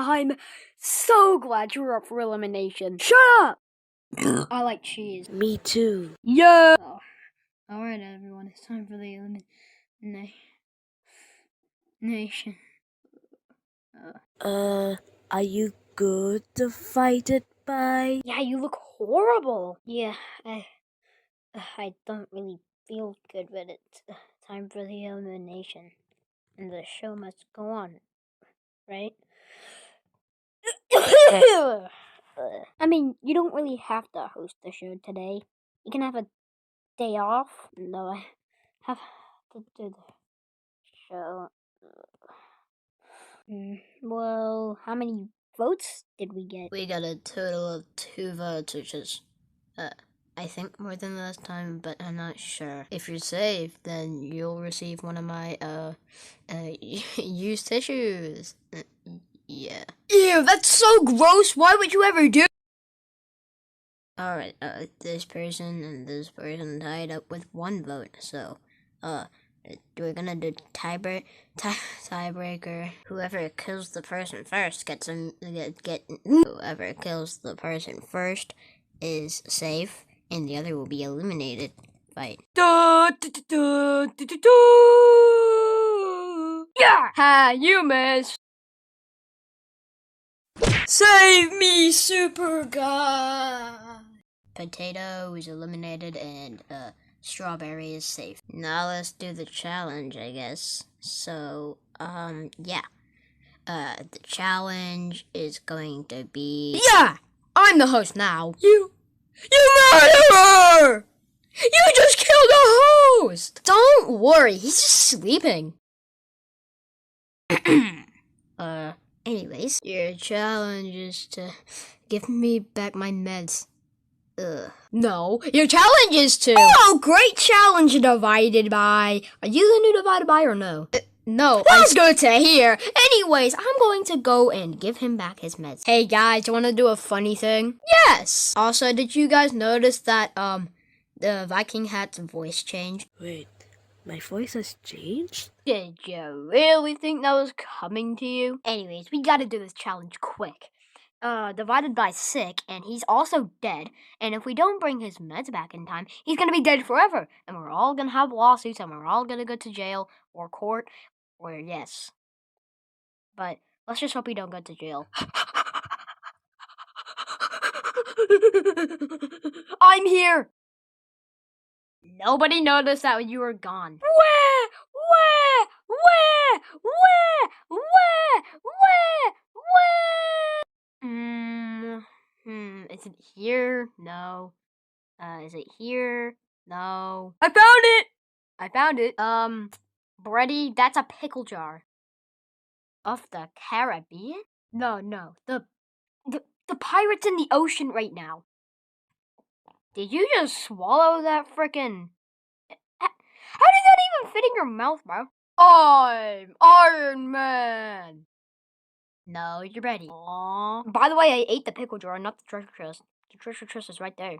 I'm so glad you're up for elimination. Shut up! I like cheese. Me too. Yo! Oh. Alright, everyone, it's time for the elimination. Are you good to fight it by? Yeah, you look horrible. Yeah, I don't really feel good, but it's time for the elimination. And the show must go on, right? I mean, you don't really have to host the show today. You can have a day off. No, I have to do the show. Well, how many votes did we get? We got a total of 2 votes, which is, I think more than last time, but I'm not sure. If you're safe, then you'll receive one of my, used tissues. Yeah. Ew, that's so gross! Why would you ever do? Alright, this person and this person tied up with 1 vote, so, we're gonna do tiebreaker. Whoever kills the person first whoever kills the person first is safe, and the other will be eliminated. Fight. Yeah! Ha! You missed! Save me, super guy! Potato is eliminated, and strawberry is safe. Now let's do the challenge, I guess. So, yeah. The challenge is going to be... Yeah! I'm the host now. You murderer! You just killed the host! Don't worry, he's just sleeping. Anyways, your challenge is to give me back my meds. No, your challenge is to... Oh, great challenge, Divided By. Are you the new Divided By or no? No. That's good to hear. Anyways, I'm going to go and give him back his meds. Hey guys, you want to do a funny thing? Yes! Also, did you guys notice that, the Viking hat's voice changed? Wait, my voice has changed? Did you really think that was coming to you? Anyways, we gotta do this challenge quick. Divided By sick, and he's also dead, and if we don't bring his meds back in time, he's gonna be dead forever, and we're all gonna have lawsuits, and we're all gonna go to jail, or court, or yes. But let's just hope we don't go to jail. I'm here! Nobody noticed that you were gone. Is it here? No. Is it here? No. I found it! Brady, that's a pickle jar. Of the Caribbean? No. The pirates in the ocean right now. Did you just swallow that frickin'... How did that even fit in your mouth, bro? I'm Iron Man! No, you're ready. Aww. By the way, I ate the pickle jar, not the treasure chest. The treasure chest is right there.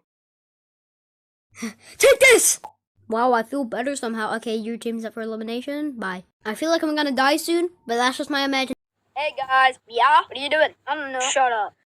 Take this! Wow, I feel better somehow. Okay, your team's up for elimination. Bye. I feel like I'm gonna die soon, but that's just my imagination. Hey guys, yeah? What are you doing? I don't know. Shut up.